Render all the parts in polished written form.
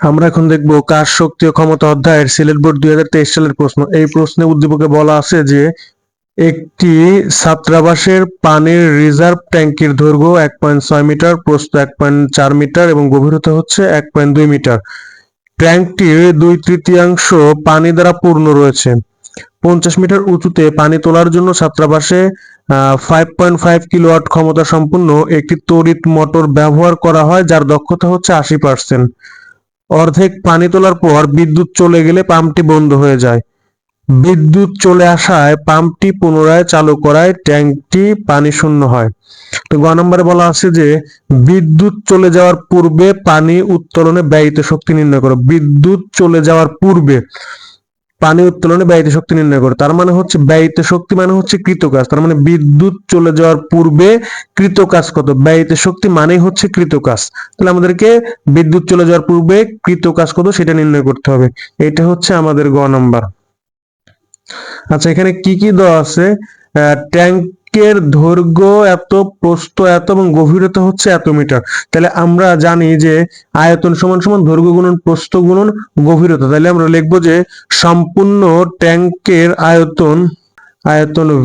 আমরা এখন দেখব কার শক্তি ও ক্ষমতা অধ্যায়ের সিলেট বোর্ড 2023 সালের প্রশ্ন। এই প্রশ্নে উদ্দীপকে বলা আছে যে একটি ছাত্রাবাসের পানির রিজার্ভ ট্যাঙ্কির দৈর্ঘ্য 1.6 মিটার, প্রস্থ 1.4 মিটার এবং গভীরতা হচ্ছে 1.2 মিটার। ট্যাঙ্কটির 2/3 পানি দ্বারা পূর্ণ রয়েছে। 50 মিটার উঁচুতে পানি তোলার জন্য ছাত্রাবাসে 5.5 কিলোওয়াট ক্ষমতা সম্পন্ন একটি তড়িৎ মোটর ব্যবহার করা হয়, যার দক্ষতা হচ্ছে 80%। অর্ধেক পানি তোলার পর বিদ্যুৎ চলে গেলে পাম্পটি বন্ধ হয়ে যায়। বিদ্যুৎ চলে আসায় পাম্পটি পুনরায় চালু করায় ট্যাঙ্কটি পানি শূন্য হয়। তো গ নম্বরে বলা আছে যে বিদ্যুৎ চলে যাওয়ার পূর্বে পানি উত্তোলনে ব্যয়িত শক্তি নির্ণয় করো। বিদ্যুৎ চলে যাওয়ার পূর্বে পানি উত্তোলনে ব্যয়িত শক্তি নির্ণয় করো। তার মানে হচ্ছে ব্যয়িত শক্তি মানে হচ্ছে কৃত কাজ। তার মানে বিদ্যুৎ চলে যাওয়ার পূর্বে কৃত কাজ কত? ব্যয়িত শক্তি মানেই হচ্ছে কৃত কাজ। তাহলে আমাদেরকে বিদ্যুৎ চলে যাওয়ার পূর্বে কৃত কাজ কত সেটা নির্ণয় করতে হবে। এটা হচ্ছে আমাদের গ নাম্বার। আচ্ছা, এখানে কি কি দেওয়া আছে? ট্যাঙ্কের দৈর্ঘ্য এত, প্রস্থ এত এবং গভীরতা হচ্ছে এত মিটার। তাহলে আমরা জানি যে আয়তন সমান সমান দৈর্ঘ্য গুণন প্রস্থ গুণন গভীরতা। তাহলে আমরা লিখবো যে সম্পূর্ণ ট্যাঙ্কের আয়তন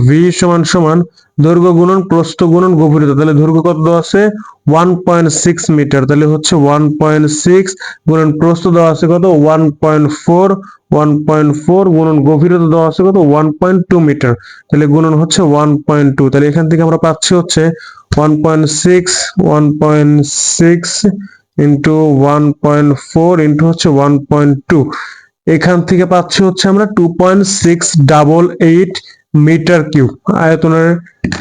ভি সমান সমান দৈর্ঘ্য গুণন প্রস্থ গুণন গভীরতা। তাহলে দৈর্ঘ্য কত দেওয়া আছে? 1.6 মিটার। তাহলে হচ্ছে 1.6 গুণন প্রস্থ দেওয়া আছে কত? 1.4 গুণন গভীরতা দেওয়া আছে কত? 1.2 মিটার। তাহলে গুণন হচ্ছে 1.2। তাহলে এখান থেকে আমরা পাচ্ছি হচ্ছে 1.6 ইন্টু 1.4 ইন্টু হচ্ছে 1.2। এখান থেকে পাচ্ছি হচ্ছে আমরা 2.688 মিটার কিউব। আয়তনের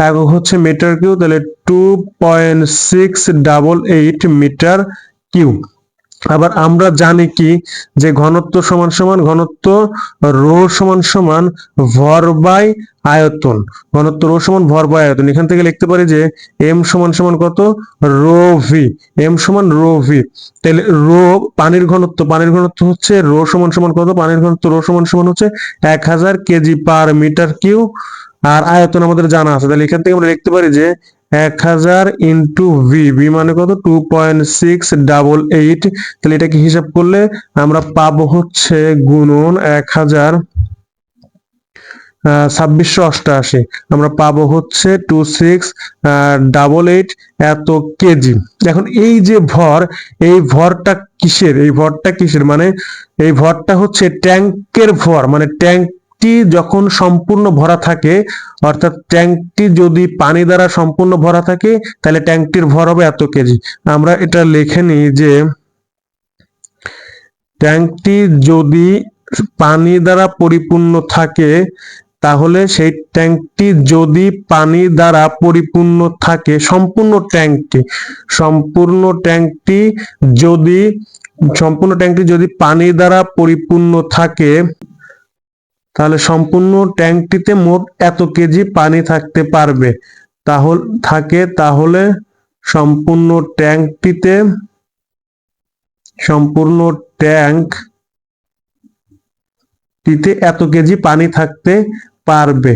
একক হচ্ছে মিটার কিউব। তাহলে 2.688 মিটার কিউব। আবার আমরা জানি কি যে ঘনত্ব সমান সমান ঘনত্ব রো সমান সমান ভর বাই আয়তন। ঘনত্ব রো সমান ভর বাই আয়তন। এখান থেকে লিখতে পারি যে এম সমান সমান কত? Rho V. এম সমান রো ভি। তাহলে রো পানির ঘনত্ব হচ্ছে রো সমান সমান কত? পানির ঘনত্ব রো সমান সমান হচ্ছে 1000 কেজি পার মিটার কিউব। আর আয়তন আমাদের জানা আছে। তাহলে এখান থেকে আমরা লিখতে পারি যে 1000 ইন্টু ভি। ভি মানে কত? 2.688। তাহলে এটাকে হিসাব করলে আমরা পাবো হচ্ছে গুণন 1000 2688। আমরা পাবো হচ্ছে 2688 এত কেজি। এখন এই যে ভর, এই ভরটা কিসের? মানে এই ভরটা হচ্ছে ট্যাঙ্কের ভর। মানে ট্যাঙ্কটি যখন সম্পূর্ণ ভরা থাকে, অর্থাৎ ট্যাঙ্কটি যদি পানি দ্বারা সম্পূর্ণ ভরা থাকে, তাহলে ট্যাঙ্কটির ভর হবে এত কেজি। আমরা এটা লিখে নিই যে ট্যাঙ্কটি যদি পানি দ্বারা পরিপূর্ণ থাকে, তাহলে সেই ট্যাঙ্কটি যদি পানি দ্বারা পরিপূর্ণ থাকে, সম্পূর্ণ ট্যাঙ্কটি যদি পানি দ্বারা পরিপূর্ণ থাকে, তাহলে সম্পূর্ণ ট্যাঙ্কটিতে মোট এত কেজি পানি থাকতে পারবে। তাহলে সম্পূর্ণ ট্যাঙ্কটিতে এত কেজি পানি থাকতে পারবে।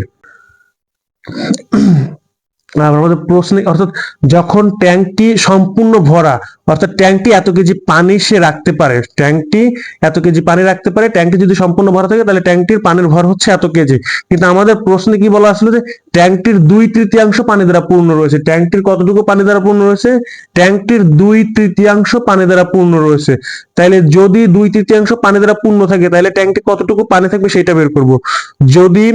আমাদের প্রশ্নে অর্থাৎ যখন ট্যাঙ্কটি সম্পূর্ণ ভরা, অর্থাৎ ট্যাঙ্কটি এত কেজি পানি সে রাখতে পারে, ট্যাঙ্কটি যদি সম্পূর্ণ ভরা থাকে তাহলে ট্যাঙ্কটির পানির ভর হচ্ছে এত কেজি। কিন্তু আমাদের প্রশ্নে কি বলা আসলে যে ট্যাঙ্কটির 2/3 পানি দ্বারা পূর্ণ রয়েছে। ট্যাঙ্কটির কতটুকু পানি দ্বারা পূর্ণ রয়েছে? ট্যাঙ্কটির 2/3 পানি দ্বারা পূর্ণ রয়েছে। তাহলে যদি 2/3 পানি দ্বারা পূর্ণ থাকে, তাহলে ট্যাঙ্কটি কতটুকু পানি থাকবে সেটা বের করব। যদি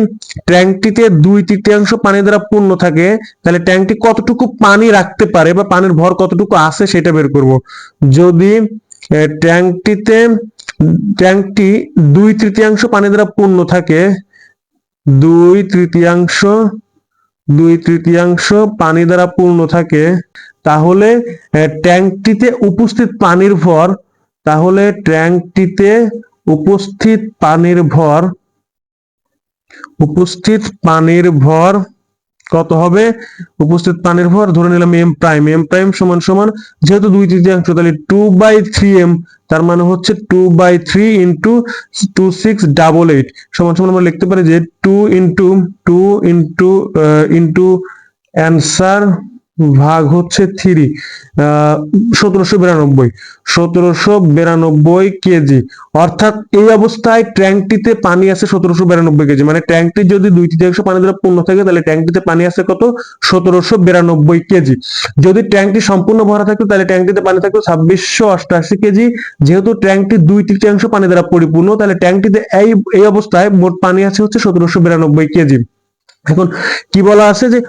ট্যাঙ্কটিতে 2/3 পানি দ্বারা পূর্ণ থাকে, তাহলে ট্যাঙ্কটি কতটুকু পানি রাখতে পারে বা পানির ভর কতটুকু আছে সেটা বের করব। যদি ট্যাঙ্কটি 2/3 পানি দ্বারা পূর্ণ থাকে, 2/3 পানি দ্বারা পূর্ণ থাকে, তাহলে ট্যাঙ্কটিতে উপস্থিত পানির ভর কত হবে? উপস্থিত পানির ভর ধরে নিলাম এম প্রাইম সমান সমান, যেহেতু 2/3 তাহলে 2/3m। তার মানে হচ্ছে 2/3 ইন্টু 2688 সমান সমান আমরা লিখতে পারি যে 2 ইন্টু অ্যান্সার ভাগ হচ্ছে 3, 1792 কেজি। অর্থাৎ এই অবস্থায় ট্যাঙ্কটিতে পানি আছে 1792 কেজি, মানে ট্যাঙ্কটির যদি 2/3 পানি দ্বারা পূর্ণ থাকে তাহলে ট্যাঙ্কটিতে পানি আছে কত? 1792 কেজি। যদি ট্যাঙ্কটি সম্পূর্ণ ভরা থাকতো তাহলে ট্যাঙ্কটিতে পানি থাকতো 2688 কেজি। যেহেতু ট্যাঙ্কটি 2/3 পানি দ্বারা পরিপূর্ণ, তাহলে ট্যাঙ্কটিতে এই অবস্থায় মোট পানি আছে হচ্ছে 1792 কেজি। এখন কি বলা আছে যে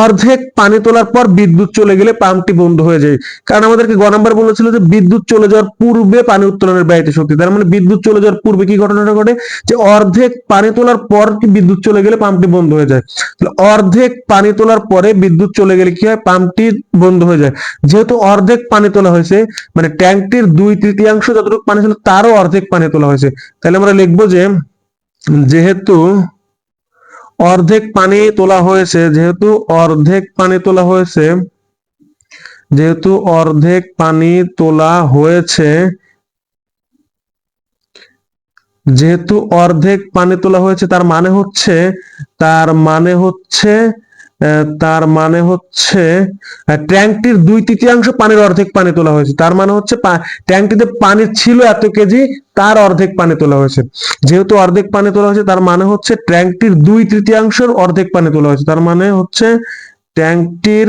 অর্ধেক পানি তোলার পর বিদ্যুৎ চলে গেলে পাম্পটি বন্ধ হয়ে যায়। কারণ আমাদেরকে গ নাম্বার বলেছিল যে বিদ্যুৎ চলে যাওয়ার পূর্বে পানি উত্তোলনের ব্যয়িত শক্তি, তার মানে বিদ্যুৎ চলে যাওয়ার পূর্বে কি ঘটনাটা ঘটে, যে অর্ধেক পানি তোলার পর বিদ্যুৎ চলে গেলে পাম্পটি বন্ধ হয়ে যায়। তাহলে অর্ধেক পানি তোলার পরে বিদ্যুৎ চলে গেলে কি হয়, পাম্পটি বন্ধ হয়ে যায়। যেহেতু অর্ধেক পানি তোলা হয়েছে, মানে ট্যাঙ্কটির 2/3 যতটুকু পানি ছিল তারও অর্ধেক পানি তোলা হয়েছে, তাহলে আমরা লিখবো যে যেহেতু অর্ধেক পানি তোলা হয়েছে, যেহেতু অর্ধেক পানি তোলা হয়েছে, যেহেতু অর্ধেক পানি তোলা হয়েছে, যেহেতু অর্ধেক পানি তোলা হয়েছে, তার মানে হচ্ছে তার মানে হচ্ছে তার মানে হচ্ছে ট্যাঙ্কটির 2/3 পানির অর্ধেক পানি তোলা হয়েছে। তার মানে হচ্ছে ট্যাঙ্কটিতে পানি ছিল এত কেজি, তার অর্ধেক পানি তোলা হয়েছে। যেহেতু অর্ধেক পানি তোলা হয়েছে, তার মানে হচ্ছে ট্যাঙ্কটির 2/3 অর্ধেক পানি তোলা হয়েছে। তার মানে হচ্ছে ট্যাঙ্কটির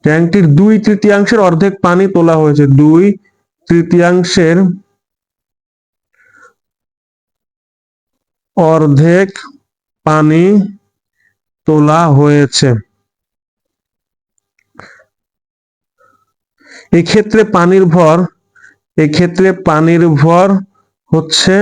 ট্যাঙ্কটির 2/3 অর্ধেক পানি তোলা হয়েছে, 2/3 অর্ধেক পানি তোলা হয়েছে। এক্ষেত্রে পানির ভর হচ্ছে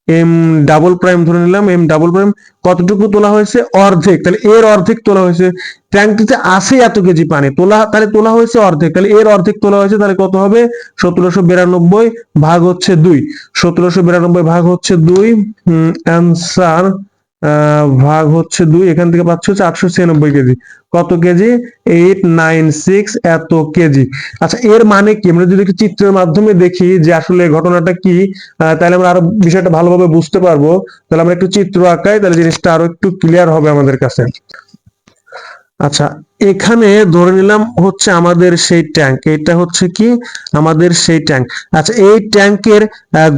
এম ডাবল প্রাইম ধরে নিলাম, এম ডাবল প্রাইম। কতটুকু তোলা হয়েছে? অর্ধেক, তাহলে এর অর্ধেক তোলা হয়েছে। ট্যাঙ্কটিতে আসে এত কেজি পানি তোলা, তাহলে তোলা হয়েছে অর্ধেক, তাহলে এর অর্ধেক তোলা হয়েছে, তাহলে কত হবে? 1792 ভাগ হচ্ছে 2, 1792 ভাগ হচ্ছে 2, অ্যান্সার ভাগ হচ্ছে 2, এখান থেকে পাচ্ছি হচ্ছে 896 কেজি। কত কেজি? 896 এত কেজি। আচ্ছা, এর মানে কি? আমরা যদি চিত্রের মাধ্যমে দেখি যে আসলে ঘটনাটা কি, তাহলে আমরা আরো বিষয়টা ভালোভাবে বুঝতে পারবো। তাহলে আমরা একটু চিত্র আঁকাই, তাহলে জিনিসটা আরো একটু ক্লিয়ার হবে আমাদের কাছে। আচ্ছা, এখানে ধরে নিলাম হচ্ছে আমাদের সেই ট্যাঙ্ক, এটা হচ্ছে কি আমাদের সেই ট্যাঙ্ক। আচ্ছা, এই ট্যাঙ্কের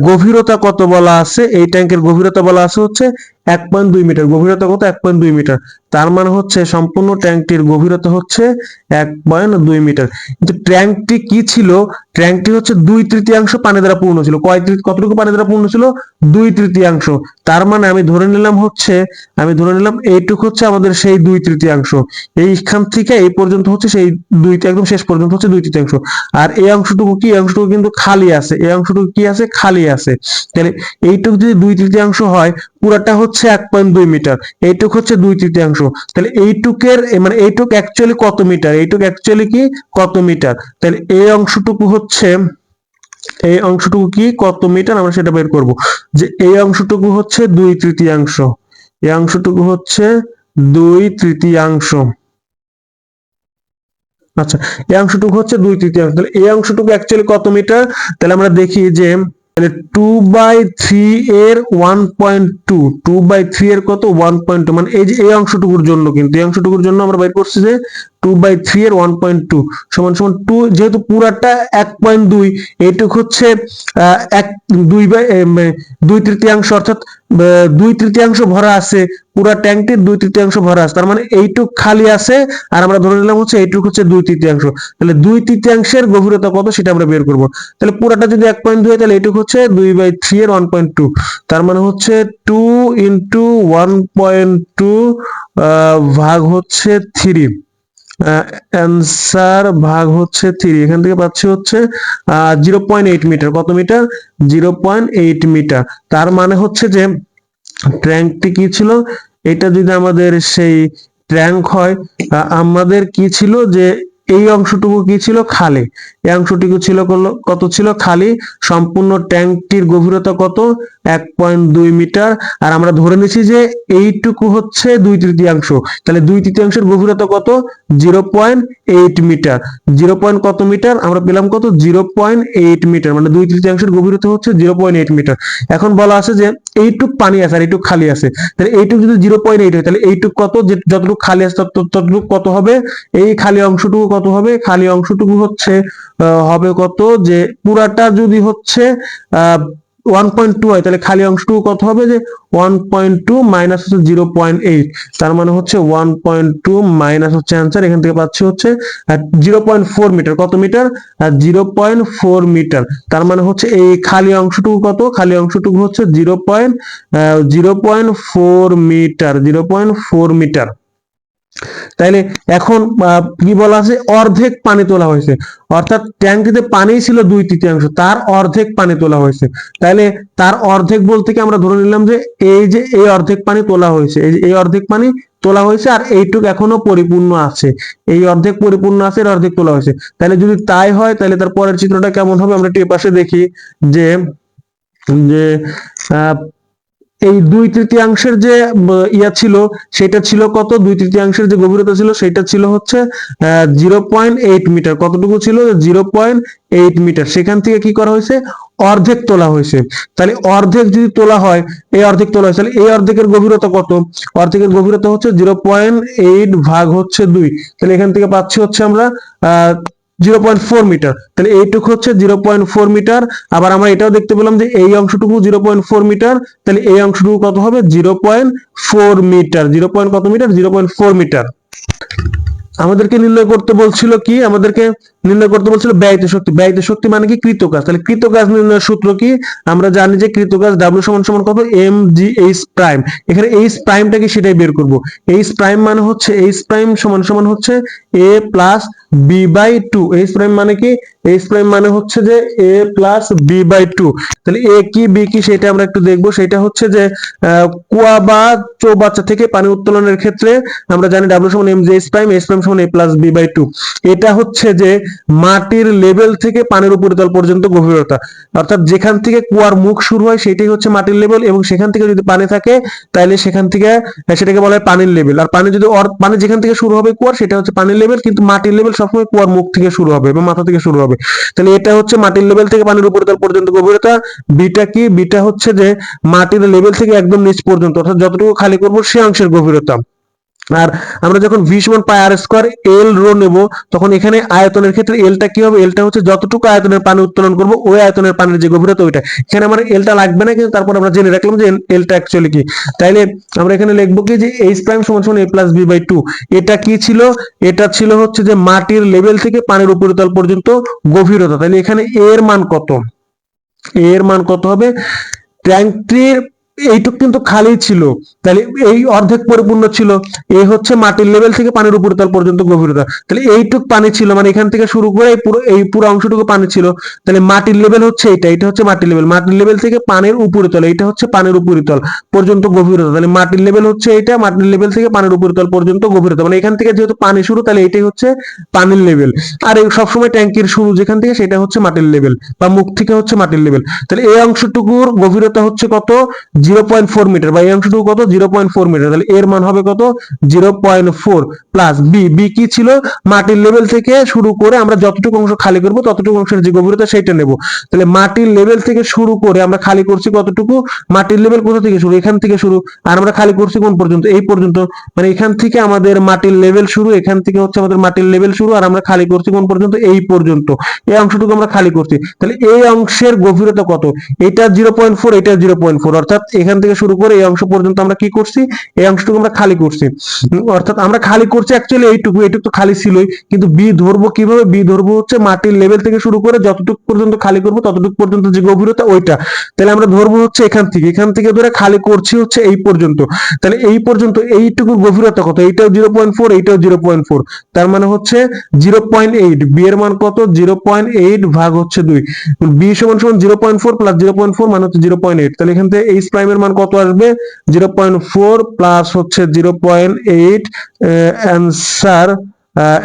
গভীরতা কত বলা আছে? এই ট্যাঙ্কের গভীরতা বলা আছে হচ্ছে 1.2 মিটার। গভীরতা কত? 1.2 মিটার। তার মানে হচ্ছে সম্পূর্ণ ট্যাঙ্কটির গভীরতা হচ্ছে 1.2 মিটার। কিন্তু ট্যাঙ্কটি কি ছিল? ট্যাঙ্কটি হচ্ছে 2/3 পানি দ্বারা পূর্ণ ছিল। কতটুকু পানি দ্বারা পূর্ণ ছিল? 2/3। তার মানে আমি ধরে নিলাম এইটুকু হচ্ছে আমাদের সেই 2/3। এইখান থেকে এই পর্যন্ত হচ্ছে সেই একদম শেষ পর্যন্ত হচ্ছে 2/3। আর এই অংশটুকু কি? এই অংশটুকু কিন্তু খালি আছে। এই অংশটুকু কি আছে? খালি আছে। তাহলে এইটুকু যদি 2/3 হয়, পুরাটা হচ্ছে 1.2 মিটার, এইটুক হচ্ছে 2/3। তাহলে এইটুকের মানে এইটুক অ্যাকচুয়ালি কত মিটার? এইটুক অ্যাকচুয়ালি কি কত মিটার? তাহলে এই অংশটুকু কি কত মিটার, আমরা সেটা বের করব। যে এই অংশটুকু হচ্ছে 2/3, এই অংশটুকু হচ্ছে 2/3। আচ্ছা, এই অংশটুকু হচ্ছে 2/3। তাহলে এই অংশটুকু অ্যাকচুয়ালি কত মিটার? তাহলে আমরা দেখি যে তাহলে 2/3 এর 1.2, 2/3 এর কত? 1.2, মানে এই যে এই অংশটুকুর জন্য, কিন্তু এই অংশটুকুর জন্য আমরা বের করছি যে 2/3 এর 1.2 সমান সমান 2, যেহেতু পুরাটা 1.2, এইটুক হচ্ছে এক 2/2, অর্থাৎ 2/3 ভরা আছে। পুরা ট্যাঙ্কটির 2/3 ভরা আছে, তার মানে এইটুক খালি আছে। আর আমরা ধরে নিলাম হচ্ছে এইটুক হচ্ছে 2/3। তাহলে 2/3 গভীরতা কত সেটা আমরা বের করব। তাহলে পুরাটা যদি 1.2 হয়, তাহলে এইটুক হচ্ছে 2/3 এর 1.2, তার মানে হচ্ছে 2 ইন্টু 1.2 ভাগ হচ্ছে 3, অ্যান্সার ভাগ হচ্ছে 3। এখান থেকে পাচ্ছি হচ্ছে 0.8 মিটার। কত মিটার? 0.8 মিটার। তার মানে হচ্ছে যে ট্যাঙ্কটি কি ছিল? এটা যদি আমাদের সেই ট্যাঙ্ক হয়, আমাদের কি ছিল যে এই অংশটুকু কি ছিল? খালি। এই অংশটুকু ছিল কত ছিল? খালি। সম্পূর্ণ ট্যাঙ্কটির গভীরতা কত? 1.2 মিটার। আর আমরা ধরে নিছি যে এইটুকু হচ্ছে 2/3, তাহলে 2/3 গভীরতা কত? 0.8 মিটার। 0 পয়েন্ট কত মিটার? আমরা পেলাম কত? 0.8 মিটার, মানে 2/3 গভীরতা হচ্ছে 0.8 মিটার। এখন বলা আছে যে এইটুক পানি আছে আর এইটুক খালি আছে, তাহলে এইটুক যদি 0.8 হয় তাহলে এইটুক কত? যতটুকু খালি আছে ততটুকু কত হবে? এই খালি অংশটুকু কত হবে? খালি অংশটুকু হচ্ছে হবে কত? যে পুরাটা যদি হচ্ছে 1.2 হয় তাহলে খালি অংশটুকু কত হবে? যে 1.2 মাইনাস হচ্ছে 0.8, তার মানে হচ্ছে 1.2 মাইনাস হচ্ছে অ্যান্সার, এখান থেকে পাচ্ছি হচ্ছে 0.4 মিটার। কত মিটার? 0.4 মিটার। তার মানে হচ্ছে এই খালি অংশটুকু কত? খালি অংশটুকু হচ্ছে 0.4 মিটার, 0.4 মিটার। তাইলে এখন কি বলা আছে? অর্ধেক পানি তোলা হয়েছে, অর্থাৎ ট্যাঙ্কিতে পানি ছিল 2/3, তার অর্ধেক পানি তোলা হয়েছে। তাইলে তার অর্ধেক বলতে কি আমরা ধরে নিলাম যে এই অর্ধেক পানি তোলা হয়েছে, এই অর্ধেক পানি তোলা হয়েছে আর এইটুক এখনো পরিপূর্ণ আছে, এই অর্ধেক পরিপূর্ণ আছে, এর অর্ধেক তোলা হয়েছে। তাহলে যদি তাই হয় তাহলে তার পরের চিত্রটা কেমন হবে? আমরা একটু পাশে দেখি যে যে আহ এই 2/3 যে ইয়া ছিল সেটা ছিল কত? 2/3 যে গভীরতা ছিল সেটা ছিল হচ্ছে 0.8 মিটার। কতটুকু ছিল? 0.8 মিটার। সেখান থেকে কি করা হয়েছে? অর্ধেক তোলা হয়েছে। তাহলে অর্ধেক যদি তোলা হয়, এই অর্ধেক তোলা হয়েছে, তাহলে এই অর্ধেকের গভীরতা কত? অর্ধেকের গভীরতা হচ্ছে 0.8 ভাগ হচ্ছে 2, তাহলে এখান থেকে পাচ্ছি হচ্ছে আমরা 0.4 মিটার। তাহলে এইটুকু হচ্ছে 0.4 মিটার। আবার আমরা এটাও দেখতে পেলাম যে এই অংশটুকু 0.4 মিটার, তাহলে এই অংশটুকু কত হবে? 0.4 মিটার। 0. কত মিটার? 0.4 মিটার। আমাদেরকে নির্ণয় করতে বলছিল কি? আমাদেরকে নির্ণয় করতে বলছিল ব্যয়িত শক্তি। ব্যয়িত শক্তি মানে কি? কৃত কাজ। তাহলে কৃত কাজ নির্ণয়ের সূত্র কি? আমরা জানি যে কৃত কাজ W সমান কত? mgh prime. এখানে h প্রাইমটা কি সেটাই বের করব। h প্রাইম মানে হচ্ছে h প্রাইম সমান হচ্ছে a plus b by 2। h prime মানে কি? h প্রাইম মানে হচ্ছে যে a প্লাস b বাই 2। তাহলে a কি b কি সেটা আমরা একটু দেখবো। সেটা হচ্ছে যে কুয়া বা চৌবাচ্চা থেকে পানি উত্তোলনের ক্ষেত্রে আমরা জানি W সমান mgh প্রাইম, h প্রাইম সমান a প্লাস b বাই 2। এটা হচ্ছে যে মাটির লেভেল থেকে পানির উপরিতল পর্যন্ত গভীরতা, অর্থাৎ যেখান থেকে কুয়ার মুখ শুরু হয় সেটাই হচ্ছে মাটির লেভেল, এবং সেখান থেকে যদি পানি থাকে তাহলে সেখান থেকে সেটাকে বলা হয় পানির লেভেল। আর পানি যদি পানি যেখান থেকে শুরু হবে কুয়ার, সেটা হচ্ছে পানির লেভেল, কিন্তু মাটির লেভেল সবসময় কুয়ার মুখ থেকে শুরু হবে এবং মাথা থেকে শুরু হবে। তাহলে এটা হচ্ছে মাটির লেভেল থেকে পানির উপরিতল পর্যন্ত গভীরতা। বিটা কি? বিটা হচ্ছে যে মাটির লেভেল থেকে একদম নিচ পর্যন্ত, অর্থাৎ যতটুকু খালি করব সে অংশের গভীরতা। আর আমরা যখন v সমান পাই আর স্কয়ার এল রো নেব, তখন এখানে আয়তনের ক্ষেত্রে এলটা কি হবে? এলটা হচ্ছে যতটুকু আয়তনের পানি উত্তোলন করব ওই আয়তনের পানির যে গভীরতা ওইটা। এখানে আমার এলটা লাগবে না, কিন্তু তারপর আমরা জেনে রাখলাম যে এলটা অ্যাকচুয়ালি কি। তাইলে আমরা এখানে লিখবো কি যে h প্রাইম সমান a প্লাস b বাই 2। এটা কি ছিল? এটা ছিল হচ্ছে যে মাটির লেভেল থেকে পানির উপরিতল পর্যন্ত গভীরতা। তাহলে এখানে এর মান কত? এর মান কত হবে? ট্যাঙ্কটির এইটুক কিন্তু খালি ছিল, তাহলে এই অর্ধেক পরিপূর্ণ ছিল। এই হচ্ছে মাটির লেভেল থেকে পানির উপরিতল পর্যন্ত গভীরতা, তাহলে এইটুক পানি ছিল, মানে এখান থেকে শুরু করে এই পুরো অংশটুকু পানি ছিল। তাহলে মাটির লেভেল হচ্ছে এটা হচ্ছে মাটির লেভেল। মাটির লেভেল থেকে পানির উপরিতল, এইটা হচ্ছে পানির উপরিতল পর্যন্ত গভীরতা। তাহলে মাটির লেভেল হচ্ছে এইটা, মাটির লেভেল থেকে পানির উপরিতল পর্যন্ত গভীরতা, মানে এখান থেকে যেহেতু পানি শুরু, তাহলে এটাই হচ্ছে পানির লেভেল। আর এই সবসময় ট্যাঙ্কির শুরু যেখান থেকে সেটা হচ্ছে মাটির লেভেল, বা মুখ থেকে হচ্ছে মাটির লেভেল। তাহলে এই অংশটুকুর গভীরতা হচ্ছে কত? 0.4 মিটার, বা এই অংশটুকু কত? 0.4 মিটার। তাহলে এর মান হবে কত? 0.4 প্লাস বি। বি কি ছিল? মাটির লেভেল থেকে শুরু করে আমরা যতটুকু অংশ খালি করব ততটুকু অংশের যে গভীরতা সেটা নেব। তাহলে মাটির লেভেল থেকে শুরু করে আমরা খালি করছি কতটুকু? মাটির লেভেল কোথা থেকে শুরু? এখান থেকে শুরু। আর আমরা খালি করছি কোন পর্যন্ত? এই পর্যন্ত। মানে এখান থেকে আমাদের মাটির লেভেল শুরু, এখান থেকে হচ্ছে আমাদের মাটির লেভেল শুরু, আর আমরা খালি করছি কোন পর্যন্ত? এই পর্যন্ত। এই অংশটুকু আমরা খালি করছি। তাহলে এই অংশের গভীরতা কত? এটা 0.4, এটা 0.4, অর্থাৎ এখান থেকে শুরু করে এই অংশ পর্যন্ত আমরা কি করছি? এই অংশটুকু আমরা খালি করছি। অর্থাৎ আমরা খালি করছি অ্যাকচুয়ালি এইটুকু তো খালি ছিলই, কিন্তু বি ধরবো কিভাবে? বি ধরবো হচ্ছে মাটির লেভেল থেকে শুরু করে যতটুকু পর্যন্ত খালি করবো ততটুকু পর্যন্ত যে গভীরতা ওইটা। তাহলে আমরা ধরবো হচ্ছে এখান থেকে ধরে খালি করছি হচ্ছে এই পর্যন্ত। তাহলে এই পর্যন্ত এইটুকুর গভীরতা কত? এইটাও 0.4, এইটাও 0.4, তার মানে হচ্ছে 0.8। বি এর মান কত? 0.8 ভাগ হচ্ছে 2। বি সমান 0.4 প্লাস 0.4 মানে হচ্ছে 0.8। তাহলে এখান থেকে এইচ প্রাইম এর মান কত আসবে? 0.4 প্লাস হচ্ছে 0.8, অ্যান্সার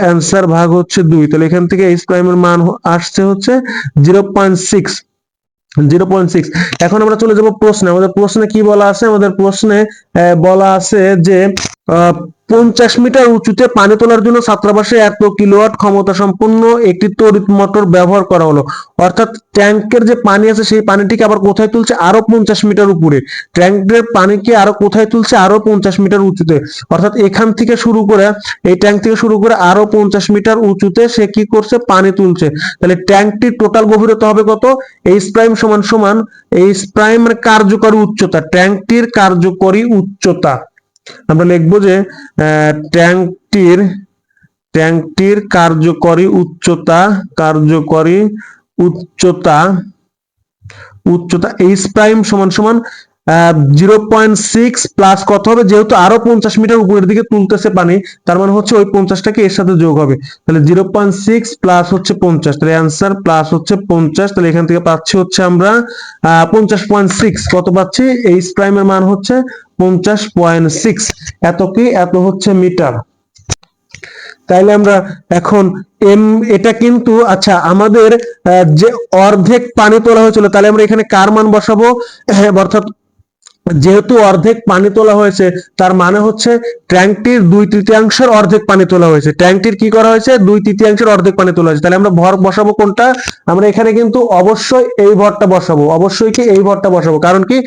অ্যান্সার ভাগ হচ্ছে 2, তাহলে এখান থেকে এইচ প্রাইমের মান আসছে হচ্ছে 0.6। 0.6। এখন আমরা চলে যাব প্রশ্নে। আমাদের প্রশ্নে কি বলা আছে? আমাদের প্রশ্নে বলা আছে যে 50 মিটার উঁচুতে পানি তোলার জন্য ছাত্রাবাসে এত কিলোওয়াট ক্ষমতা সম্পন্ন একটি তড়িৎ মোটর ব্যবহার করা হলো। অর্থাৎ ট্যাঙ্কের যে পানি আছে সেই পানিটিকে আবার কোথায় তুলছে? আরো 50 মিটার উপরে। ট্যাঙ্কের পানিকে আরো কোথায় তুলছে? আরো 50 মিটার উঁচুতে। অর্থাৎ এখান থেকে শুরু করে, এই ট্যাঙ্ক থেকে শুরু করে আরো 50 মিটার উঁচুতে সে কি করছে? পানি তুলছে। তাহলে ট্যাঙ্কটির টোটাল গভীরতা হবে কত? এইচ প্রাইম সমান সমান এইচ প্রাইম মানে কার্যকরী উচ্চতা, ট্যাঙ্কটির কার্যকরী উচ্চতা। আমরা লিখবো যে ট্যাঙ্কটির ট্যাঙ্কটির কার্যকরী উচ্চতা, কার্যকরী উচ্চতা উচ্চতা এইচ প্রাইম সমান সমান 0.6 প্লাস কত হবে? যেহেতু আরো 50 মিটার উপরের দিকে তুলতেছে পানি, তার মানে হচ্ছে ওই 50টাকে এর সাথে যোগ হবে। তাহলে 0.6 প্লাস হচ্ছে 50, তাহলে অ্যান্সার প্লাস হচ্ছে 50। তাহলে এখান থেকে পাচ্ছি হচ্ছে আমরা 50.6। কত পাচ্ছি? এইচ প্রাইমের মান হচ্ছে 50.6। এত কি? এত হচ্ছে মিটার। তাইলে আমরা এখন এটা কিন্তু আচ্ছা আমাদের যে অর্ধেক পানি তোলা হয়েছিল, তাহলে আমরা এখানে কার মান বসাবো? অর্থাৎ যেহেতু অর্ধেক পানি তোলা হয়েছে, তার মানে হচ্ছে ট্যাঙ্কটির 2/3 অর্ধেক পানি তোলা হয়েছে। ট্যাঙ্কটির কি করা হয়েছে? 2/3 অর্ধেক পানি তোলা হয়েছে। তাহলে আমরা ভর বসাবো কোনটা? আমরা এখানে কিন্তু অবশ্যই এই ভরটা বসাবো, অবশ্যই কি এই ভরটা বসাবো। কারণ কি?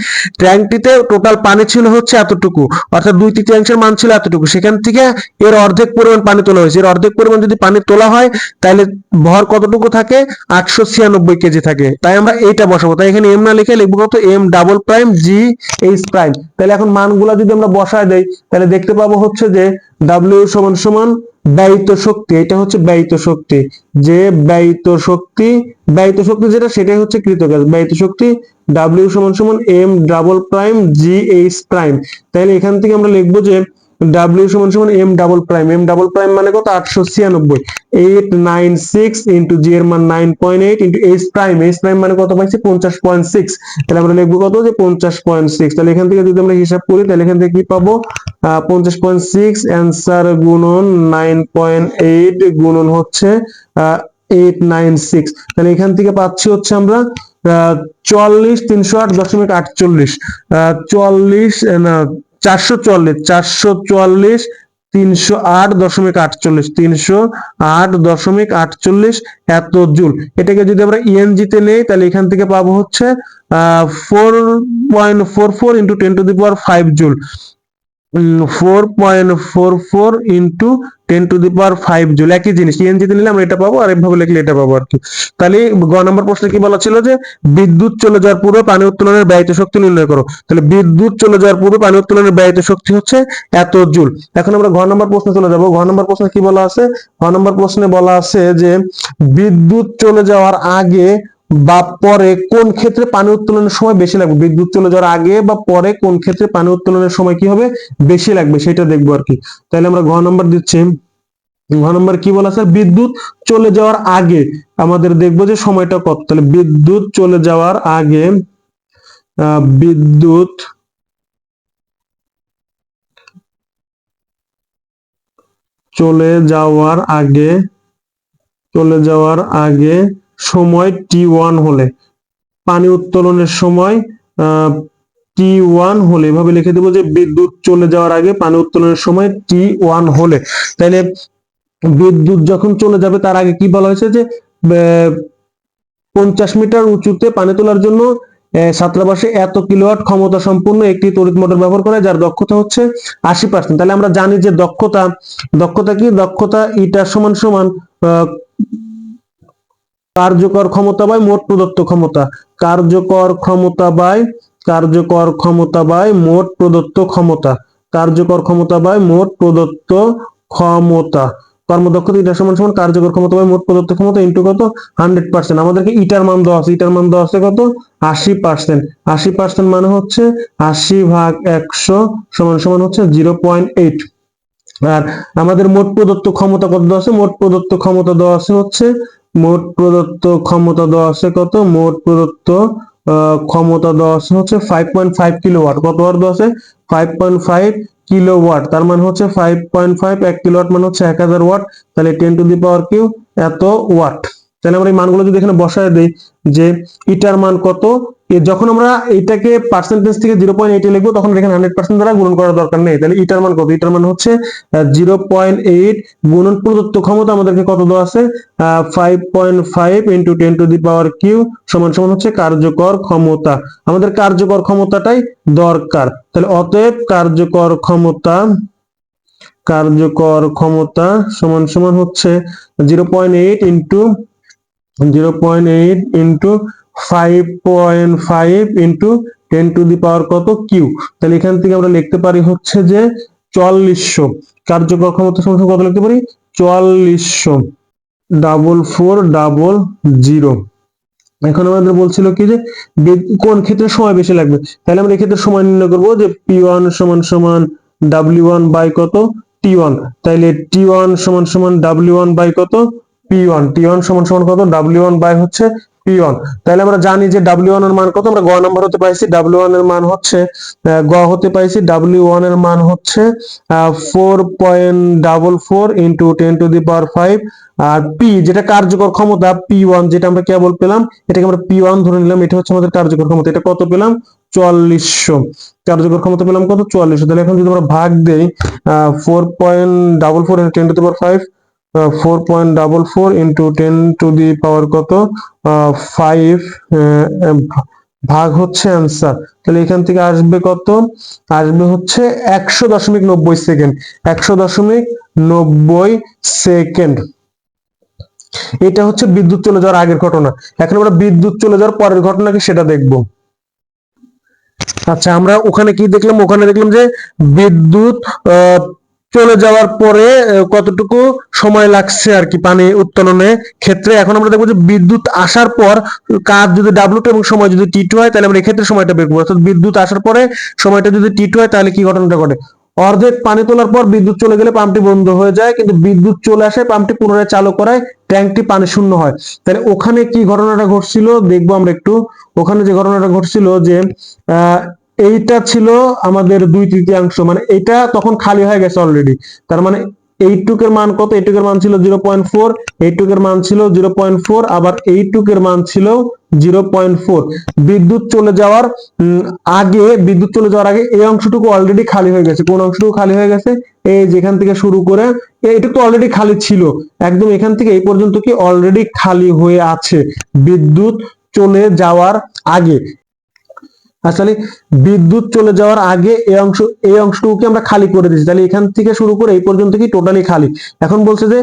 ট্যাঙ্কটিতে টোটাল পানি ছিল হচ্ছে এতটুকু, অর্থাৎ 2/3 মান ছিল এতটুকু, সেখান থেকে এর অর্ধেক পরিমাণ পানি তোলা হয়েছে। এর অর্ধেক পরিমাণ যদি পানি তোলা হয়, তাহলে ভর কতটুকু থাকে? 896 কেজি থাকে। তাই আমরা এইটা বসাবো। তাই এখানে এম না লিখে লিখবো কত? M double prime G H prime. তাহলে এখন মানগুলা যদি আমরা বসায় দেই, তাহলে দেখতে পাবো হচ্ছে যে ডাব্লিউ সমান সমান ব্যয়িত শক্তি, এটা হচ্ছে ব্যয়িত শক্তি, যে ব্যয়িত শক্তি, ব্যয়িত শক্তি যেটা সেটাই হচ্ছে কৃতকাজ। ব্যয়িত শক্তি ডাব্লিউ সমান সমান M double prime G H prime. তাহলে এখান থেকে আমরা লিখবো যে ডাব্লিউ সমান সমান M double prime, M double prime মানে কত? 896, 896 ইন্টু জি এর মান 9.8 into H prime, H prime মানে কত পাইছি? 50.6। তাহলে আমরা লিখবো কত? যে 50.6। তাহলে এখান থেকে যদি আমরা হিসাব করি, তাহলে এখান থেকে কি পাবো? 50.6 অ্যান্সার গুণন 9.8 গুণন হচ্ছে 896। তাহলে এখান থেকে পাচ্ছি হচ্ছে আমরা 44,308.48, 44 না 444, 444 308.48, 308.48 এত জুল। এটাকে যদি আমরা ইএনজি তে নেই, তাহলে এখান থেকে পাবো হচ্ছে 4.44 ইন্টু 10⁵ জুল। 4.44 into 10⁵ joule. একই জিনিস, ইএনজি তে নিলে আমরা এটা পাবো, আর এভাবে লিখলে এটা পাবো আর কি। তাহলে গ নম্বর প্রশ্নে কি বলা ছিল? যে বিদ্যুৎ চলে যাওয়ার পূর্বে পানি উত্তোলনের ব্যয়িত শক্তি নির্ণয় করো। তাহলে বিদ্যুৎ চলে যাওয়ার পূর্বে পানি উত্তোলনের ব্যয়িত শক্তি হচ্ছে এত জুল। এখন আমরা ঘ নম্বর প্রশ্নে চলে যাব। ঘ নম্বর প্রশ্নে কি বলা আছে? ঘ নম্বর প্রশ্নে বলা আছে যে বিদ্যুৎ চলে যাওয়ার আগে বা পরে কোন ক্ষেত্রে পানি উত্তোলনের সময় বেশি লাগবে? বিদ্যুৎ চলে যাওয়ার আগে বা পরে কোন ক্ষেত্রে পানি উত্তোলনের সময় কি হবে? বেশি লাগবে, সেটা দেখবো আর কি। তাহলে আমরা ঘ নম্বর দিচ্ছি। ঘ নম্বর কি বলা আছে? বিদ্যুৎ চলে যাওয়ার আগে আমাদের দেখবো যে সময়টা কত। তাহলে বিদ্যুৎ চলে যাওয়ার আগে, বিদ্যুৎ চলে যাওয়ার আগে, চলে যাওয়ার আগে সময় T1 হলে, পানি উত্তোলনের সময় T1 হলে, এভাবে লিখে দেবো যে বিদ্যুৎ চলে যাওয়ার আগে পানি উত্তোলনের সময় T1 হলে। তাহলে বিদ্যুৎ যখন চলে যাবে তার আগে কি বলা হয়েছে? যে 50 মিটার উঁচুতে পানি তোলার জন্য ছাত্রাবাসে এত কিলোওয়াট ক্ষমতা সম্পন্ন একটি তড়িৎ মোটর ব্যবহার করে, যার দক্ষতা হচ্ছে 80%। তাহলে আমরা জানি যে দক্ষতা, দক্ষতা কি? দক্ষতা ইটা সমান সমান কার্যকর ক্ষমতা বাই মোট প্রদত্ত ক্ষমতা, কার্যকর ক্ষমতা বাই, কার্যকর ক্ষমতা বাই মোট প্রদত্ত ক্ষমতা, কার্যকর ক্ষমতা বাই মোট প্রদত্ত ক্ষমতা। কর্মদক্ষতা ইটা সমান সমান কার্যকর ক্ষমতা বাই মোট প্রদত্ত ক্ষমতা ইন্টু কত? 100%। আমাদেরকে ইটার মান দেওয়া আছে, ইটার মান দেওয়া আছে কত? 80%। 80% মানে হচ্ছে 80/100 সমান সমান হচ্ছে 0.8। আর আমাদের মোট প্রদত্ত ক্ষমতা কত দেওয়া আছে? মোট প্রদত্ত ক্ষমতা দেওয়া আছে হচ্ছে, মোট প্রদত্ত ক্ষমতা দেওয়া আছে কত? মোট প্রদত্ত ক্ষমতা দেওয়া আছে হচ্ছে 5.5 কিলোওয়াট। কত ওয়াট দেওয়া আছে? 5.5 কিলোওয়াট, তার মানে হচ্ছে 5.5, 1 কিলোওয়াট মানে হচ্ছে 1000 ওয়াট, তাহলে 10 টু দি পাওয়ার কিউ এত ওয়াট। তাহলে আমরা এই মানগুলো যদি এখানে বসায় দেই যে ইটার মান কত, যখন আমরা এটাকে পার্সেন্টেজ থেকে 0.8 এ লিখবো তখন এখানে 100% দ্বারা গুণন করার দরকার নেই। তাহলে ইটার মান কত, ইটার মান হচ্ছে 0.8 গুণন প্রদত্ত ক্ষমতা আমাদেরকে কত দেওয়া আছে 5.5 into 10 to the power Q সমান সমান হচ্ছে কার্যকর ক্ষমতা। আমাদের কার্যকর ক্ষমতাটাই দরকার। তাহলে অতএব কার্যকর ক্ষমতা সমান সমান হচ্ছে 0.8 into 5.5 into 10 to the power কত কিউ। তাহলে এখান থেকে আমরা লিখতে পারি হচ্ছে যে 4400। কার্যকর ক্ষমতা সমান কত লিখতে পারি 4400, 4400। এখন আমাদের বলছিল কি যে কোন ক্ষেত্রে সময় বেশি লাগবে, তাহলে আমরা এই ক্ষেত্রে সময় নির্ণয় করব যে P1 সমান সমান W1 বাই কত T1। তাহলে T1 সমান সমান W1 বাই কত P1, T1 সমান সমান কত W1 বাই হচ্ছে P1। তাহলে আমরা জানি যে W1 এর মান কত, আমরা গ নাম্বার হতে পাইছি W1 এর মান হচ্ছে W1 এর মান হচ্ছে 4.44 ইন্টু 10 টু দি পাওয়ার 5। আর পি যেটা কার্যকর ক্ষমতা P1 যেটা আমরা কেবল পেলাম, এটাকে আমরা P1 ধরে নিলাম, এটা হচ্ছে আমাদের কার্যকর ক্ষমতা। এটা কত পেলাম 4400, কার্যকর ক্ষমতা পেলাম কত 4400। তাহলে এখন যদি আমরা ভাগ দেই 4.44 10 to the power 5, 4.44 into 10 to the power কত 5 ভাগ হচ্ছে আনসার। তাহলে এখান থেকে আসবে কত, আসবে হচ্ছে 100.90 সেকেন্ড, 100.90 সেকেন্ড। এটা হচ্ছে বিদ্যুৎ চলে যাওয়ার আগের ঘটনা। এখন আমরা বিদ্যুৎ চলে যাওয়ার পরের ঘটনা কি সেটা দেখব। আচ্ছা, আমরা ওখানে কি দেখলাম, ওখানে দেখলাম যে বিদ্যুৎ চলে যাওয়ার পরে কতটুকু সময় লাগছে আর কি পানি উত্তোলনের ক্ষেত্রে। এখন আমরা দেখবো যে বিদ্যুৎ আসার পর কাজ যদি W2 এবং সময় যদি T2 হয়, তাহলে আমরা এই ক্ষেত্রে সময়টা বের করবো। অর্থাৎ বিদ্যুৎ আসার পরে সময়টা যদি T2 হয় তাহলে কি ঘটনাটা ঘটে, অর্ধেক পানি তোলার পর বিদ্যুৎ চলে গেলে পাম্পটি বন্ধ হয়ে যায়, কিন্তু বিদ্যুৎ চলে আসে পাম্পটি পুনরায় চালু করায় ট্যাঙ্কটি পানি শূন্য হয়। তাহলে ওখানে কি ঘটনাটা ঘটছিল দেখবো আমরা একটু। ওখানে যে ঘটনাটা ঘটছিল যে এইটা ছিল আমাদের 2/3, মানে এটা তখন খালি হয়ে গেছে অলরেডি। তার মানে এইটুকের মান কত, এইটুকের মান ছিল 0.4, এইটুকের মান ছিল 0.4, আবার এইটুকের মান ছিল 0.4। বিদ্যুৎ চলে যাওয়ার আগে এই অংশটুকু অলরেডি খালি হয়ে গেছে। কোন অংশটুকু খালি হয়ে গেছে, এই যেখান থেকে শুরু করে এইটুকু অলরেডি খালি ছিল, একদম এখান থেকে এই পর্যন্ত কি অলরেডি খালি হয়ে আছে বিদ্যুৎ চলে যাওয়ার আগে। আসলে বিদ্যুৎ চলে যাওয়ার আগে এই অংশটুকুকে আমরা খালি করে দিয়েছি। তাহলে এখান থেকে শুরু করে এই পর্যন্ত কি টোটালি খালি। এখন বলছে যে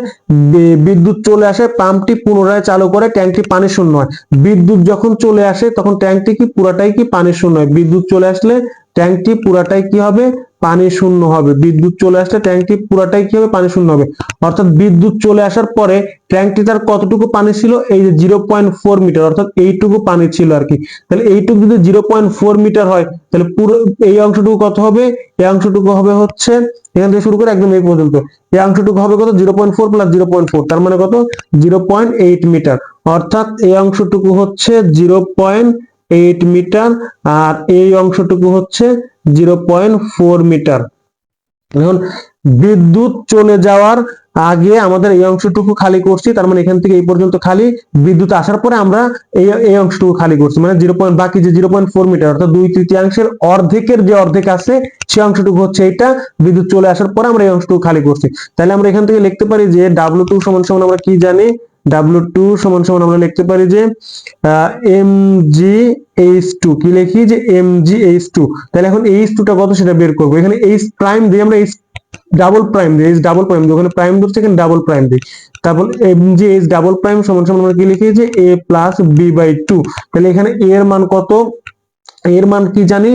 বিদ্যুৎ চলে আসে, পাম্পটি পুনরায় চালু করে ট্যাঙ্কটি পানি শূন্য হয়। বিদ্যুৎ যখন চলে আসে তখন ট্যাঙ্কটি কি পুরাটাই কি পানি শূন্য হয়। বিদ্যুৎ চলে আসলে ট্যাঙ্কটি পুরাটাই কি হবে পানি শূন্য হবে। বিদ্যুৎ চলে আসলে ট্যাঙ্কটি পুরাটাই কি হবে পানি শূন্য হবে। অর্থাৎ বিদ্যুৎ চলে আসার পরে ট্যাঙ্কটি তার কতটুকু পানি ছিল, এই যে 0.4 মিটার, অর্থাৎ এইটুকু পানি ছিল আর কি। তাহলে এইটুকু যদি 0.4 মিটার হয় তাহলে পুরো এই অংশটুকু কত হবে, এই অংশটুকু হবে হচ্ছে এখান থেকে শুরু করে একদম এই পর্যন্ত এই অংশটুকু হবে কত 0.4 প্লাস 0.4, তার মানে কত 0.8 মিটার। অর্থাৎ এই অংশটুকু হচ্ছে 0.8 মিটার আর এই অংশটুকু হচ্ছে 0.4 মিটার। এখন বিদ্যুৎ চলে যাওয়ার আগে আমাদের এই অংশটুকু খালি করছি, তার মানে এখান থেকে এই পর্যন্ত খালি। বিদ্যুৎ আসার পরে আমরা এই অংশটুকু খালি করছি, মানে বাকি যে 0.4 মিটার অর্থাৎ 2/3 অর্ধেকের যে অর্ধেক আছে সেই অংশটুকু হচ্ছে এইটা। বিদ্যুৎ চলে আসার পরে আমরা এই অংশটুকু খালি করছি। তাহলে আমরা এখান থেকে লিখতে পারি যে W2 সমান সমান আমরা কি জানি, W2 সমান সমান আমরা লিখতে পারি যে mgH2, কি লিখি যে mgH2। তাহলে এখন H2 টা কত সেটা বের করবো। এখানে H প্রাইম দিয়ে আমরা ডাবল প্রাইম দিই, ডাবল প্রাইম দিই, ওখানে প্রাইম ধরছে এখানে ডাবল প্রাইম দিই। তারপর mgH ডাবল প্রাইম সমান সমান আমরা কি লিখি যে a প্লাস b/2। তাহলে এখানে a এর মান কত, এর মান কি জানি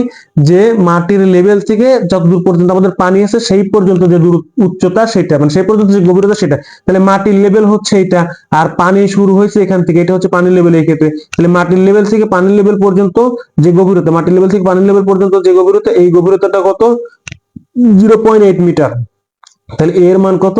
যে মাটির লেভেল থেকে যতদূর পর্যন্ত আমাদের পানি আছে সেই পর্যন্ত যে দূর উচ্চতা সেটা, মানে সেই পর্যন্ত যে গভীরতা সেটা। তাহলে মাটির লেভেল হচ্ছে এটা, আর পানি শুরু হয়েছে এখান থেকে, এটা হচ্ছে পানির লেভেল এই ক্ষেত্রে। তাহলে মাটির লেভেল থেকে পানির লেভেল পর্যন্ত যে গভীরতা, মাটির লেভেল থেকে পানির লেভেল পর্যন্ত যে গভীরতা, এই গভীরতাটা কত 0.8 মিটার। তাহলে a এর মান কত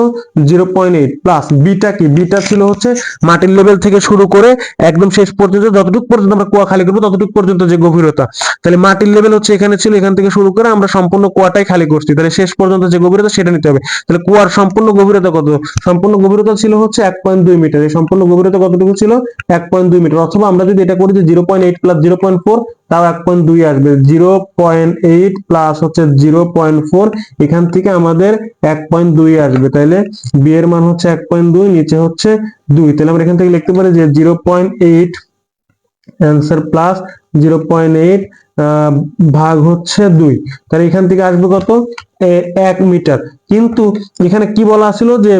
0.8 প্লাস বিটা কি বিটা ছিল হচ্ছে মাটির লেভেল থেকে শুরু করে একদম শেষ পর্যন্ত যতটুকু পর্যন্ত আমরা কুয়া খালি করবো ততটুকু পর্যন্ত যে গভীরতা, তাহলে মাটির লেভেল হচ্ছে এখানে ছিল, এখান থেকে শুরু করে আমরা সম্পূর্ণ কুয়াটাই খালি করছি, তাহলে শেষ পর্যন্ত যে গভীরতা সেটা নিতে হবে। তাহলে কুয়ার সম্পূর্ণ গভীরতা কত, সম্পূর্ণ গভীরতা ছিল হচ্ছে 1.2 মিটার, এই সম্পূর্ণ গভীরতা কতটুকু ছিল 1.2 মিটার, অথবা আমরা যদি এটা করি যে 0.8 প্লাস 0.4 তাও 1.2 আসবে, 0.8 প্লাস হচ্ছে 0.4 এখান থেকে আমাদের 1.2 আসবে, তাহলে বি এর মান হচ্ছে 1.2 নিচে হচ্ছে 2, তাহলে আমরা এখান থেকে লিখতে পারি যে 0.8 অ্যান্সার প্লাস 0.8 ভাগ হচ্ছে 2, তাহলে এখান থেকে আসবে কত 1 মিটার। কিন্তু এখানে কি বলা ছিল যে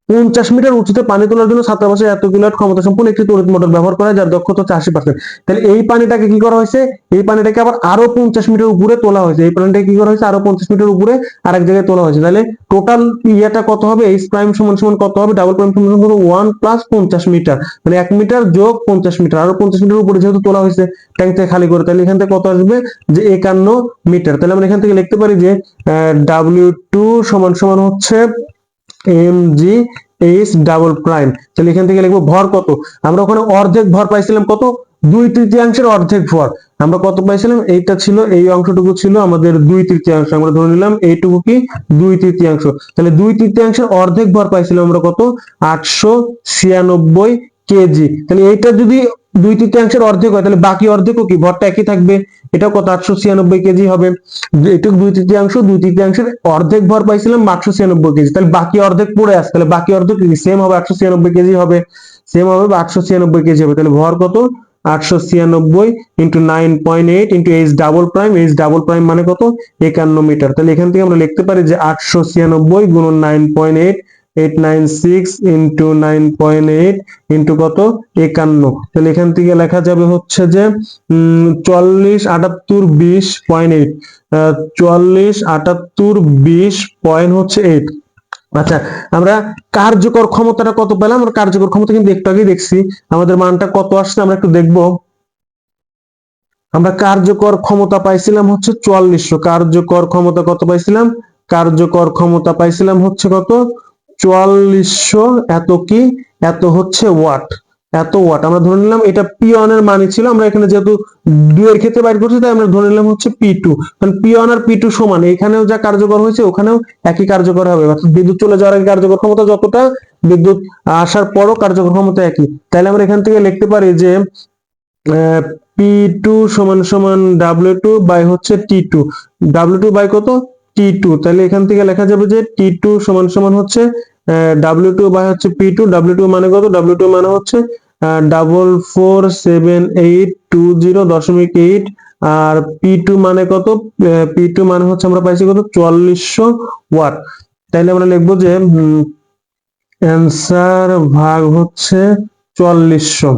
50 মিটার উঁচুতে পানি তোলার জন্য ছাত্রাবাসে এত কিলোওয়াট ক্ষমতা সম্পন্ন একটি তড়িৎ মোটর ব্যবহার করা হয় যার দক্ষতা হচ্ছে 80%। তাহলে এই পানিটাকে কি করা হয়েছে, এই পানিটাকে আবার আরো 50 মিটার উপরে তোলা হয়েছে, এই পানিটাকে কি করা হয়েছে আরো 50 মিটার উপরে আরেক জায়গায় তোলা হয়েছে, তাহলে টোটাল ইয়েটা কত হবে, এইচ প্রাইম সমান সমান কত হবে, ডাবল প্রাইম সমান সমান 1 প্লাস 50 মিটার, মানে 1 মিটার যোগ 50 মিটার, আরো 50 মিটার উপরে যেহেতু তোলা হয়েছে ট্যাঙ্ক থেকে খালি করে, তাহলে এখান থেকে কত আসবে যে 51 মিটার। তাহলে আমরা এখান থেকে লিখতে পারি যে W2 সমান সমান হচ্ছে mg এইচ ডাবল প্রাইম, তাহলে এখান থেকে লিখবো ভর কত, আমরা ওখানে অর্ধেক ভর পাইছিলাম কত 2/3 অর্ধেক ভর, আমরা কত পাইছিলাম, এইটা ছিল এই অংশটুকু ছিল আমাদের 2/3, আমরা ধরে নিলাম এইটুকু কি 2/3, তাহলে 2/3 অর্ধেক ভর পাইছিলাম আমরা কত 896 কেজি, তাহলে এইটা যদি 2/3 অর্ধেক হয় তাহলে বাকি অর্ধেকও কি ভরটা একই থাকবে, এটা কত 896 কেজি হবে, এটুকু 2/3 অর্ধেক ভর পাইছিলাম 896 কেজি, তাহলে বাকি অর্ধেক পড়ে আসে, তাহলে বাকি অর্ধেক সেম হবে 896 কেজি হবে, সেম হবে 896 কেজি হবে, তাহলে ভর কত 896 into 9.8 into H double prime মানে কত 51 মিটার, তাহলে এখান থেকে আমরা লিখতে পারি যে 896 গুণন 9.8 896 ইন্টু 9.8 ইন্টু কত 51, তাহলে এখান থেকে লেখা যাবে হচ্ছে যে 40 78 20.8 40 78 20.8। আচ্ছা, আমরা কার্যকর ক্ষমতাটা কত পেলাম, আমরা কার্যকর ক্ষমতা কিন্তু একটু আগে দেখছি, আমাদের মানটা কত আসছে আমরা একটু দেখবো। আমরা কার্যকর ক্ষমতা পাইছিলাম হচ্ছে 4400, কার্যকর ক্ষমতা কত পাইছিলাম, কার্যকর ক্ষমতা পাইছিলাম হচ্ছে কত 4400, এত কি এত হচ্ছে ওয়াট, এত ওয়াট আমরা ধরে নিলাম, এটা P1 এর মানই ছিল, আমরা এখানে যেহেতু 2 এর ক্ষেত্রে বাইর করছি তাই আমরা ধরে নিলাম হচ্ছে P2, কারণ P1 আর P2 সমান, এখানেও যা কার্যকর হয়েছে ওখানেও একই কার্যকর হবে, অর্থাৎ বিদ্যুৎ চলে যাওয়ার আগে কার্যকর ক্ষমতা যতটা, বিদ্যুৎ আসার পরও কার্যকর ক্ষমতা একই, তাহলে আমরা এখান থেকে লিখতে পারি যে P2 সমান সমান W2 বাই হচ্ছে T2, W2 বাই কত T2, তাহলে এখান থেকে লেখা যাবে যে T2 সমান সমান হচ্ছে W2 বাই হচ্ছে P2, W2 মানে কত, W2 মানে হচ্ছে 447820.8, আর P2 মানে কত, P2 মানে হচ্ছে আমরা পাইছি কত 4400 ওয়াট, তাইলে আমরা লিখবো যে অ্যান্সার ভাগ হচ্ছে 4400,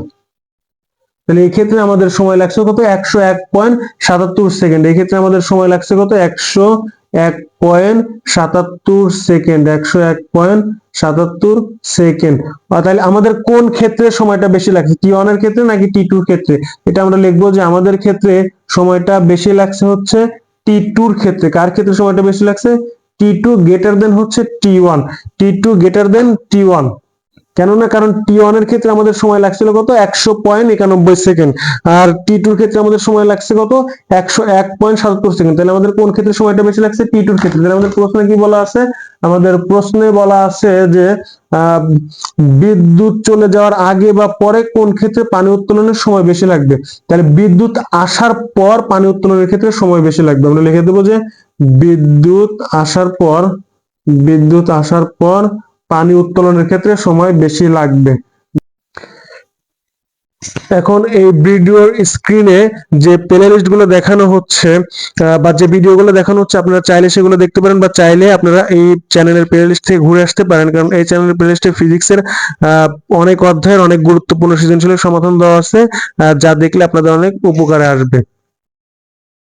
তাহলে এই ক্ষেত্রে আমাদের সময় লাগছে কত 101.77 সেকেন্ড, এই ক্ষেত্রে আমাদের সময় লাগছে কত 101.77 সেকেন্ড, 101.77 সেকেন্ড। তাহলে আমাদের কোন ক্ষেত্রে সময়টা বেশি লাগছে, T1 এর ক্ষেত্রে নাকি T2 এর ক্ষেত্রে, এটা আমরা লিখবো যে আমাদের ক্ষেত্রে সময়টা বেশি লাগছে হচ্ছে T2 এর ক্ষেত্রে, কার ক্ষেত্রে সময়টা বেশি লাগছে, T2 গ্রেটার দেন হচ্ছে T1, T2 greater than T1, কেননা কারণ T1 এর ক্ষেত্রে আমাদের সময় লাগছিল কত 100.91 সেকেন্ড, আর T2 এর ক্ষেত্রে আমাদের সময় লাগছে কত 101.77 সেকেন্ড, তাহলে আমাদের কোন ক্ষেত্রে সময়টা বেশি লাগছে, T2 এর ক্ষেত্রে। তাহলে আমাদের প্রশ্নে কি বলা আছে, আমাদের প্রশ্নে বলা আছে যে বিদ্যুৎ চলে যাওয়ার আগে বা পরে কোন ক্ষেত্রে পানি উত্তোলনের সময় বেশি লাগবে, তাহলে বিদ্যুৎ আসার পর পানি উত্তোলনের ক্ষেত্রে সময় বেশি লাগবে, আমরা লিখে দেবো যে বিদ্যুৎ আসার পর, বিদ্যুৎ আসার পর পানি উত্তোলনের ক্ষেত্রে সময় বেশি লাগবে। এখন এই ভিডিওর স্ক্রিনে যে প্লে লিস্ট গুলো দেখানো হচ্ছে বা যে ভিডিওগুলো দেখানো হচ্ছে আপনারা চাইলে সেগুলো দেখতে পারেন, বা চাইলে আপনারা এই চ্যানেলের প্লে লিস্ট থেকে ঘুরে আসতে পারেন, কারণ এই চ্যানেলের প্লে লিস্টে ফিজিক্সের অনেক অধ্যায়ের অনেক গুরুত্বপূর্ণ সৃজনশীলের সমাধান দেওয়া আছে, যা দেখলে আপনাদের অনেক উপকারে আসবে।